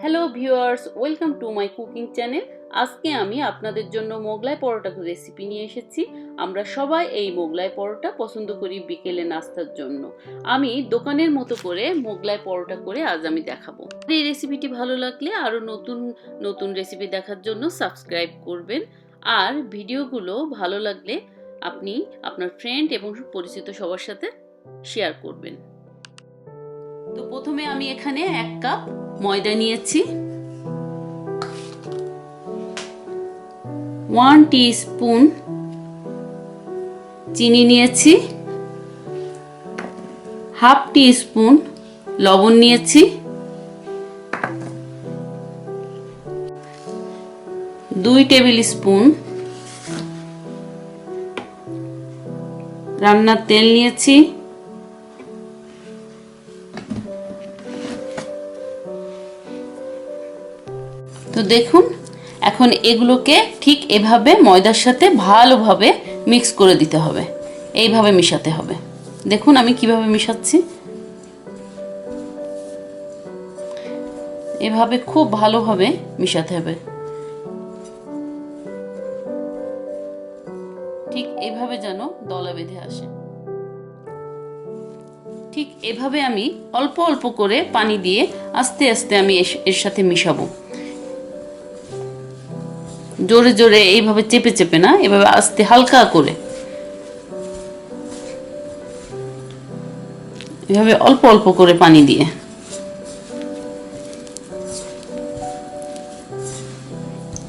Hello viewers, welcome to my cooking channel. আজকে আমি আপনাদের জন্য মোগলাই পরোটা রেসিপি নিয়ে এসেছি। আমরা সবাই এই মোগলাই পরোটা পছন্দ করি বিকেলে নাস্তার জন্য। আমি দোকানের মতো করে মোগলাই পরোটা করে আজ আমি দেখাবো। এই রেসিপিটি ভালো লাগলে আরও নতুন নতুন রেসিপি দেখার জন্য সাবস্ক্রাইব করবেন, আর ভিডিওগুলো ভালো লাগলে আপনি আপনার ফ্রেন্ড এবং পরিচিত সবার সাথে শেয়ার করবেন। তো প্রথমে আমি এখানে 1 কাপ ময়দা নিয়েছি, 1 টিস্পুন চিনি নিয়েছি, হাফ টিস্পুন লবণ নিয়েছি, 2 টেবিল স্পুন রান্নার তেল নিয়েছি, তো দেখুন এখন এগুলোকে ঠিক এভাবে ময়দার সাথে ভালোভাবে মিক্স করে দিতে হবে। এইভাবে মিশাতে হবে। দেখুন আমি কিভাবে মিশাচ্ছি। এভাবে খুব ভালোভাবে মিশাতে হবে। ঠিক এভাবে যেন দলা বেঁধে আসে। ঠিক এভাবে আমি অল্প অল্প করে পানি দিয়ে আস্তে আস্তে আমি এর সাথে মিশাবো। জোরে জোরে এইভাবে চেপে চেপে না, এভাবে আস্তে হালকা করে, এভাবে অল্প অল্প করে পানি দিয়ে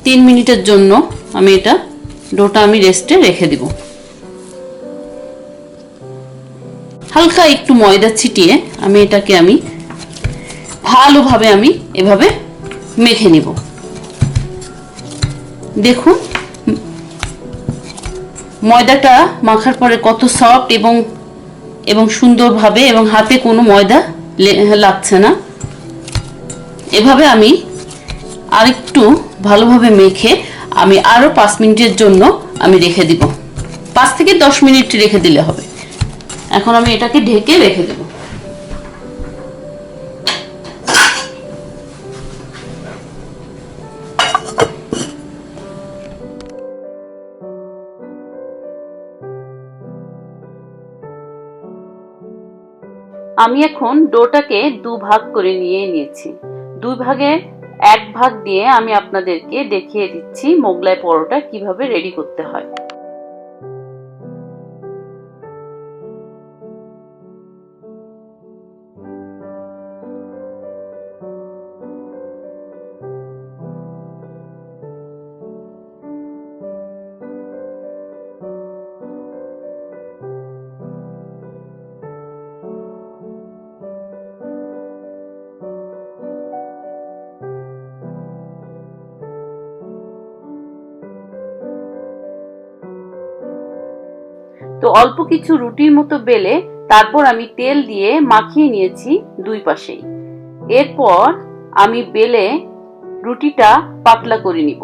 3 মিনিটের জন্য আমি ডোটা রেস্টে রেখে দিব। হালকা একটু ময়দা ছিটিয়ে এটাকে ভালোভাবে এভাবে মেখে নিব। দেখুন ময়দাটা মাখার পরে কত সফট এবং সুন্দরভাবে, এবং হাতে কোনো ময়দা লাগছে না। এভাবে আমি আরেকটু ভালোভাবে মেখে আরো 5 মিনিটের জন্য রেখে দিব। 5 থেকে 10 মিনিট রেখে দিলে হবে। এখন আমি এটাকে ঢেকে রেখে দেব। আমি এখন ডোটাকে 2 ভাগ করে নিয়েছি। 2 ভাগে 1 ভাগ দিয়ে আমি আপনাদেরকে দেখিয়ে দিচ্ছি মোগলাই পরোটা কিভাবে রেডি করতে হয়। তো অল্প কিছু রুটির মতো বেলে তারপর আমি তেল দিয়ে মাখিয়ে নিয়েছি 2 পাশেই। এরপর আমি বেলে রুটিটা পাতলা করে নিব।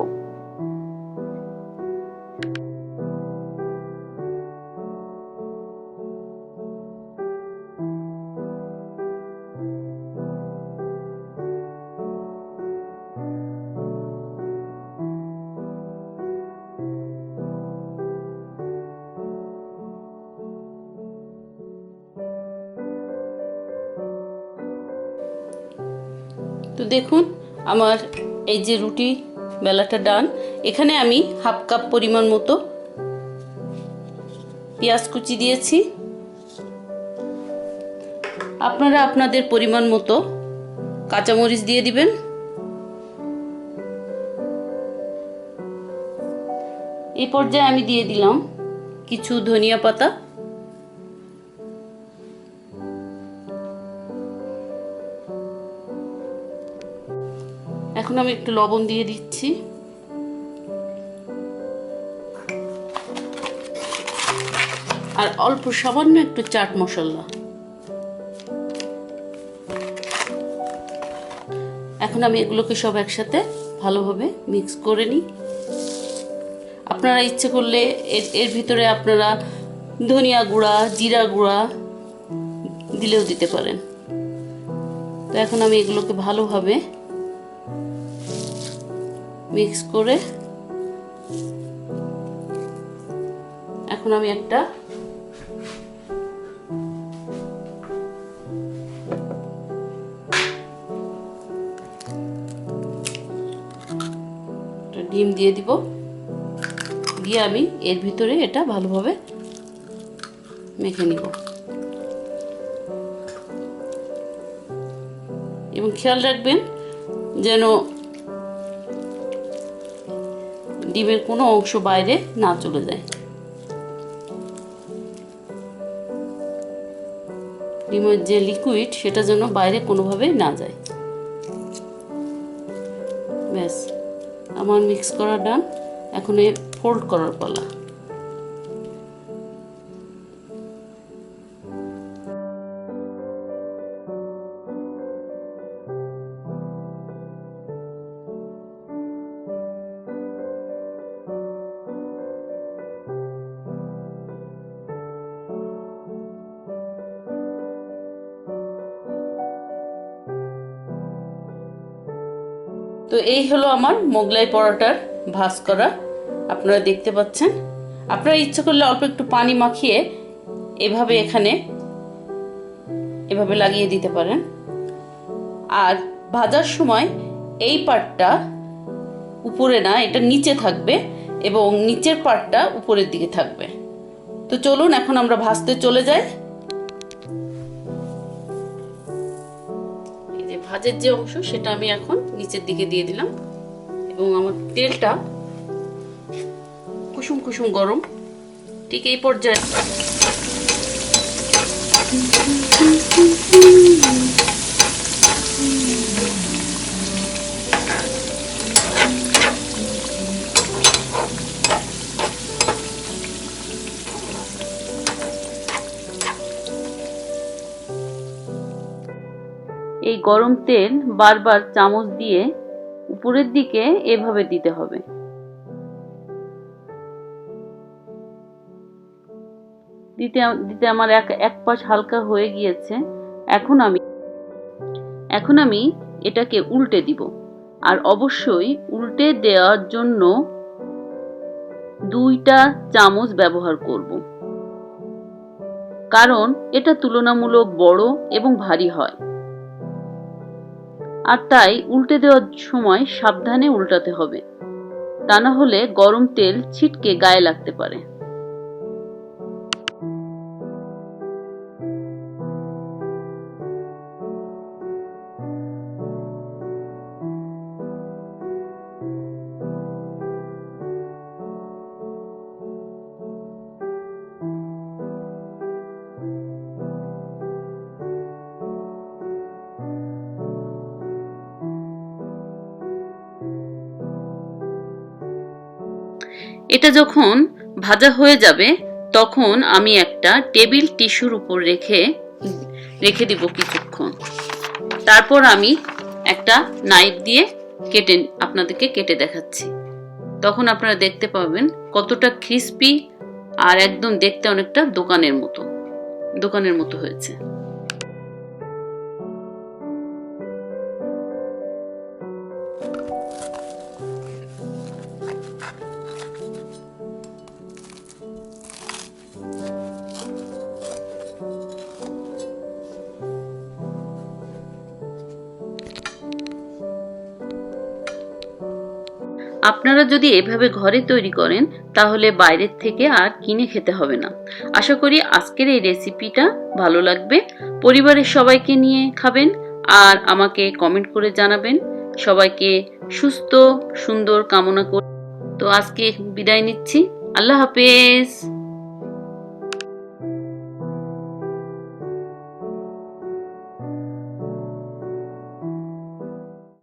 তো দেখুন আমার এই যে রুটি বেলাটা ডান। এখানে আমি হাফ কাপ পরিমাণ মতো পেঁয়াজ কুচি দিয়েছি। আপনারা আপনাদের পরিমাণ মতো কাঁচামরিচ দিয়ে দিবেন। এই পর্যায়ে আমি দিয়ে দিলাম কিছু ধনিয়া পাতা। এখন আমি একটু লবণ দিয়ে দিচ্ছি। আর অল্প সামান্য একটু চাট মশলা। এখন আমি এগুলোকে সব একসাথে ভালোভাবে মিক্স করে নিই। আপনারা ইচ্ছে করলে এর ভিতরে আপনারা ধনিয়া গুঁড়া, জিরা গুঁড়া দিলেও দিতে পারেন। তো এখন আমি এগুলোকে ভালোভাবে মিক্স করে এখন আমি একটা ডিম দিয়ে দিব, দিয়ে আমি এর ভিতরে এটা ভালোভাবে মেখে নিব। এবং খেয়াল রাখবেন যেন ডিমের কোনো অংশ বাইরে না চলে যায়। ডিমের যে লিকুইড সেটা যেন বাইরে কোনোভাবে না যায়। ব্যাস, আমার মিক্স করা ডান। এখন ফোল্ড করার পালা। তো এই হলো আমার মোগলাই পরোটার ভাজ করা। আপনারা দেখতে পাচ্ছেন। আপনারা ইচ্ছা করলে অল্প একটু পানি মাখিয়ে এভাবে এভাবে লাগিয়ে দিতে পারেন। আর ভাজার সময় এই পার্টটা উপরে না, এটা নিচে থাকবে এবং নিচের পার্টটা উপরের দিকে থাকবে। তো চলুন এখন আমরা ভাজতে চলে যাই। এই যে ভাজের যে অংশ সেটা আমি এখন নিচের দিকে দিয়ে দিলাম এবং আমার তেলটা কুসুম কুসুম গরম। ঠিক এই পর্যায়ে এই গরম তেল বারবার চামচ দিয়ে উপরের দিকে এভাবে দিতে হবে। দিতে দিতে আমার এক পাশ হালকা হয়ে গিয়েছে। এখন আমি এটাকে উল্টে দিব। আর অবশ্যই উল্টে দেওয়ার জন্য 2টা চামচ ব্যবহার করব, কারণ এটা তুলনামূলক বড় এবং ভারী হয়। আর তাই উল্টে দেওয়ার সময় সাবধানে উল্টাতে হবে, তা না হলে গরম তেল ছিটকে গায়ে লাগতে পারে। এটা যখন ভাজা হয়ে যাবে তখন আমি একটা টেবিল টিস্যুর উপর রেখে দিব কিছুক্ষণ। তারপর আমি একটা নাইফ দিয়ে আপনাদেরকে কেটে দেখাচ্ছি। তখন আপনারা দেখতে পাবেন কতটা ক্রিস্পি আর একদম দেখতে অনেকটা দোকানের মতো হয়েছে। আপনারা যদি এভাবে ঘরে তৈরি করেন তাহলে বাইরের থেকে আর কিনে খেতে হবে না। আশা করি আজকের এই রেসিপিটা ভালো লাগবে। পরিবারের সবাইকে নিয়ে খাবেন আর আমাকে কমেন্ট করে জানাবেন। সবাইকে সুস্থ সুন্দর কামনা করি। তো আজকে বিদায় নিচ্ছি। আল্লাহ হাফেজ।